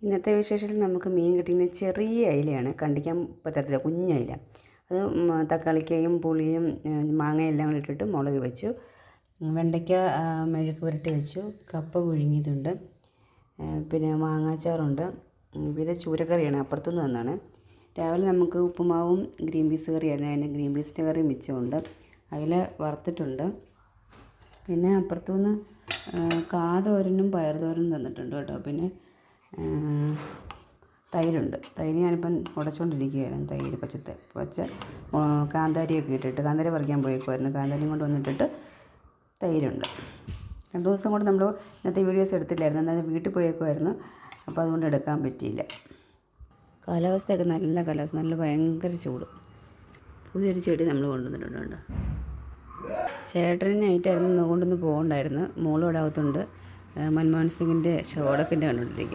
ഇന്നത്തെ വിശേഷത്തിൽ നമുക്ക് മീൻ കിട്ടുന്ന ചെറിയ അയിലയാണ്, കണ്ടിക്കാൻ പറ്റത്തില്ല, കുഞ്ഞയില. അത് തക്കാളിക്കയും പുളിയും മാങ്ങയും എല്ലാം കൂടി ഇട്ടിട്ട് മുളക് വെച്ചു. വെണ്ടയ്ക്ക മെഴുക്ക് പുരട്ടി വെച്ചു. കപ്പ പുഴുങ്ങിയതുണ്ട്. പിന്നെ മാങ്ങാച്ചാറുണ്ട്. ഇത് ചൂരക്കറിയാണ്, അപ്പുറത്തുനിന്ന് തന്നാണ്. രാവിലെ നമുക്ക് ഉപ്പുമാവും ഗ്രീൻ പീസ് കറിയായിരുന്നു. അതിന് ഗ്രീൻ പീസിൻ്റെ കറി മിച്ചമുണ്ട്. അയില വറുത്തിട്ടുണ്ട്. പിന്നെ അപ്പുറത്തുനിന്ന് കാതോരനും പയറുതോരനും തന്നിട്ടുണ്ട് കേട്ടോ. പിന്നെ തൈരുണ്ട്. തൈര് ഞാനിപ്പം ഉടച്ചുകൊണ്ടിരിക്കുകയാണ്. തൈര് പച്ച കാന്താരിയൊക്കെ ഇട്ടിട്ട്, കാന്താരി പറിക്കാൻ പോയേക്കുമായിരുന്നു. കാന്താരിയും കൊണ്ട് വന്നിട്ടിട്ട് തൈരുണ്ട്. 2 ദിവസം കൊണ്ട് നമ്മൾ ഇന്നത്തെ വീഡിയോസ് എടുത്തില്ലായിരുന്നു. എന്നാൽ വീട്ടിൽ പോയേക്കുമായിരുന്നു, അപ്പോൾ അതുകൊണ്ട് എടുക്കാൻ പറ്റിയില്ല. കാലാവസ്ഥയൊക്കെ നല്ല കാലാവസ്ഥ, നല്ല ഭയങ്കര ചൂട്. പുതിയൊരു ചെടി നമ്മൾ കൊണ്ടുവന്നിട്ടുണ്ട്. ചേട്ടന് നൈറ്റായിരുന്നു, കൊണ്ടൊന്ന് പോകണ്ടായിരുന്നു. മോളും ഇവിടെ അകത്തുണ്ട്. മൻമോഹൻ സിംഗിൻ്റെ ഷോടൊക്കെ കണ്ടുകൊണ്ടിരിക്കുകയാണ്.